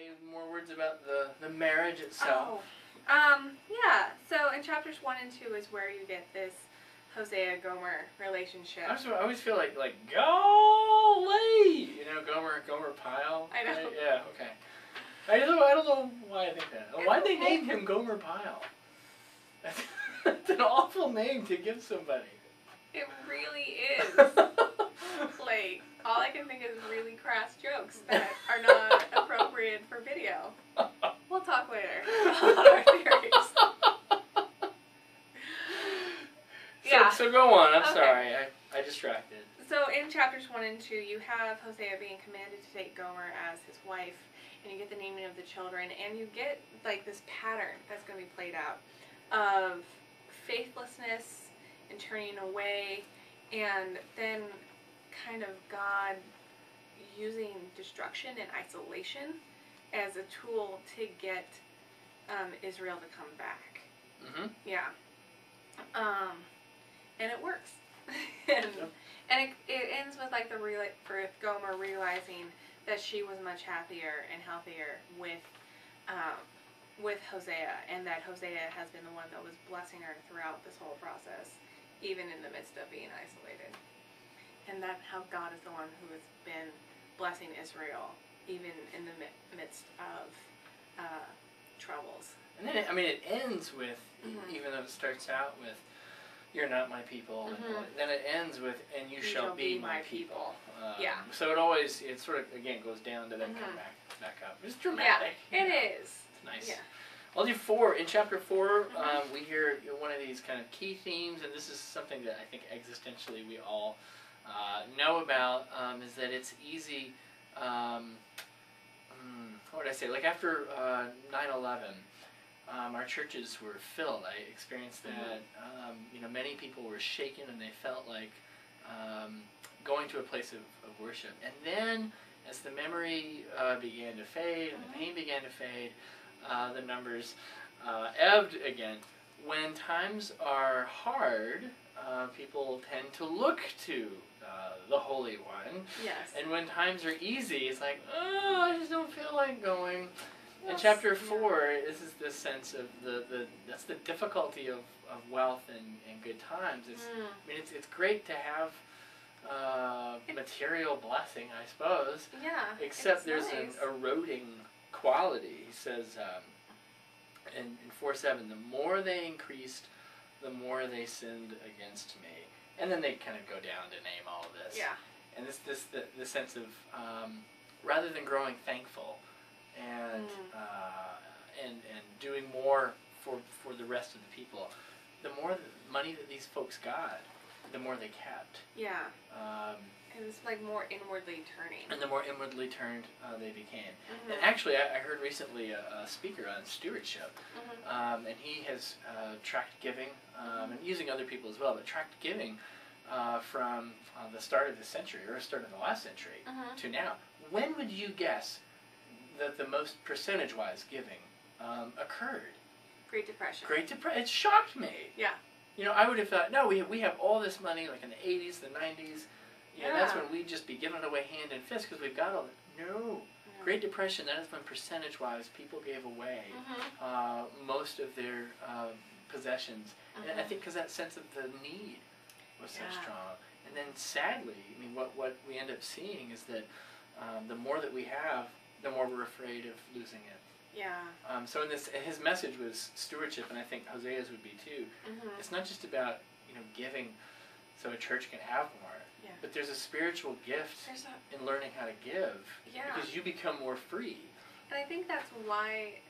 Any more words about the marriage itself? Yeah. So in chapters 1 and 2 is where you get this Hosea-Gomer relationship. I always feel like golly, Gomer Pyle. I know. Right? Yeah. Okay. I don't know why I think that. Why'd they name him Gomer Pyle? That's an awful name to give somebody. It really is. Like, all I can think is really crass jokes that are not appropriate for video. We'll talk later about our theories. So go on. I'm Okay. sorry. I distracted. So in chapters 1 and 2, you have Hosea being commanded to take Gomer as his wife, and you get the naming of the children, and you get like this pattern that's going to be played out of faithlessness and turning away, and then kind of God using destruction and isolation as a tool to get Israel to come back. Mm-hmm. Yeah. And it works. And it ends with like with Gomer realizing that she was much happier and healthier with Hosea, and that Hosea has been the one that was blessing her throughout this whole process, even in the midst of being isolated. And that how God is the one who has been blessing Israel, even in the midst of troubles. And then it ends with, even though it starts out with, "You're not my people," and then it ends with, "And you shall be my people." Yeah. So it sort of again goes down to then come back up. It's dramatic. Yeah, it is. It's nice. Yeah. I'll do 4. In chapter 4, we hear one of these kind of key themes, and this is something that I think existentially we all know about, is that it's easy, what would I say, like after 9/11, our churches were filled. I experienced that. Many people were shaken, and they felt like going to a place of worship. And then, as the memory began to fade, and the pain began to fade, the numbers ebbed again. When times are hard, people tend to look to the Holy One. Yes. And when times are easy, it's like, oh, I just don't feel like going. In chapter 4, this is this sense of that's the difficulty of wealth and good times. It's great to have material blessing, I suppose. Yeah. Except there's an eroding quality. He says in 4:7, the more they increased, the more they sinned against me. And then they kind of go down to name all of this. Yeah. And this sense of rather than growing thankful and doing more for the rest of the people, the more money that these folks got, the more they kept. Yeah. It was like more inwardly turning. And the more inwardly turned they became. And actually, I heard recently a speaker on stewardship, and he has tracked giving, and using other people as well, but tracked giving from the start of the century, or start of the last century, to now. When would you guess that the most percentage-wise giving occurred? Great Depression. It shocked me. Yeah. I would have thought, no, we have all this money, like in the 80s, the 90s. That's when we'd just be giving it away hand and fist because we've got all that. No. Great Depression, that is when percentage-wise people gave away most of their possessions. And I think because that sense of the need was so strong. And then sadly, what we end up seeing is that the more that we have, the more we're afraid of losing it. Yeah. So his message was stewardship, and I think Hosea's would be too. It's not just about giving so a church can have more, but there's a spiritual gift in learning how to give, because you become more free. And I think that's why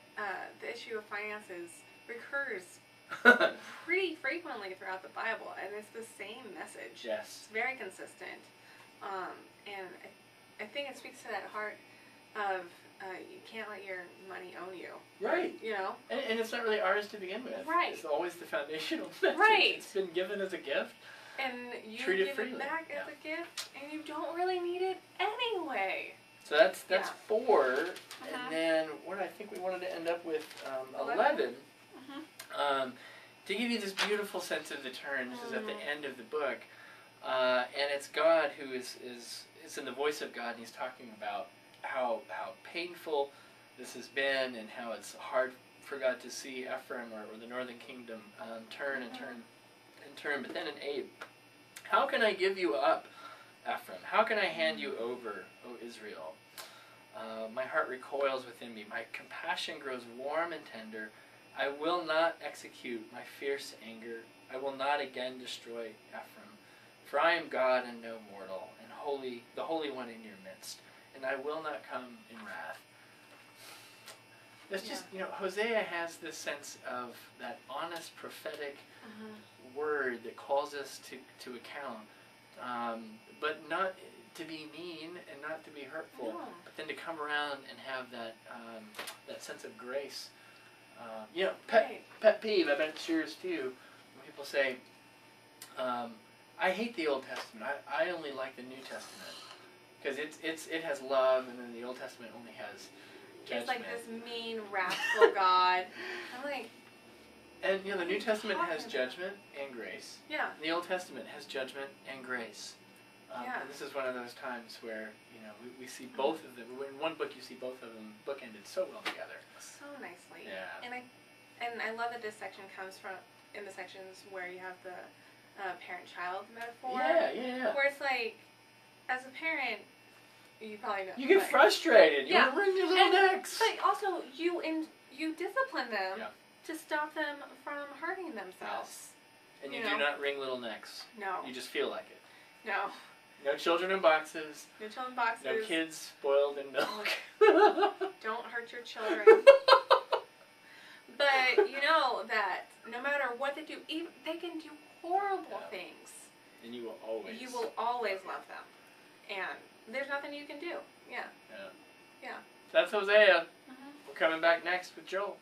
the issue of finances recurs pretty frequently throughout the Bible, and it's the same message. Yes. It's very consistent, and I think it speaks to that heart of you can't let your money own you. Right. And it's not really ours to begin with. Right. It's always the foundational message. Right. It's been given as a gift. And you treat give it freely. It back as a gift, and you don't really need it anyway. So that's 4, and then what I think we wanted to end up with 11. To give you this beautiful sense of the turn. This is at the end of the book, and it's God who is in the voice of God, and he's talking about how painful this has been, and how it's hard for God to see Ephraim or the northern kingdom turn and turn and turn. But then in 8, how can I give you up, Ephraim? How can I hand you over, O Israel? My heart recoils within me. My compassion grows warm and tender. I will not execute my fierce anger. I will not again destroy Ephraim. For I am God and no mortal, and holy, the Holy One in your midst, and I will not come in wrath. That's just, Hosea has this sense of that honest prophetic word that calls us to account, but not to be mean and not to be hurtful, but then to come around and have that sense of grace. Pet peeve, I bet it's yours too, when people say, I hate the Old Testament. I only like the New Testament because it has love, and then the Old Testament only has judgment. It's like this mean, wrathful God. I'm like. And the New Testament has judgment and grace. Yeah. The Old Testament has judgment and grace. And this is one of those times where we see both of them. In one book, you see both of them bookended so well together. So nicely. Yeah. And I love that this section comes from in the sections where you have the parent-child metaphor. Yeah. Where it's like, as a parent, you probably know. You get frustrated. You want to wring your little necks. But also, you discipline them to stop them from hurting themselves. Yes. And you do not wring little necks. No. You just feel like it. No. No children in boxes. No children in boxes. No kids spoiled in milk. Don't hurt your children. But you know that no matter what they do, even they can do horrible things. And you will always. You will always love them. And there's nothing you can do. Yeah. That's Hosea. We're coming back next with Joel.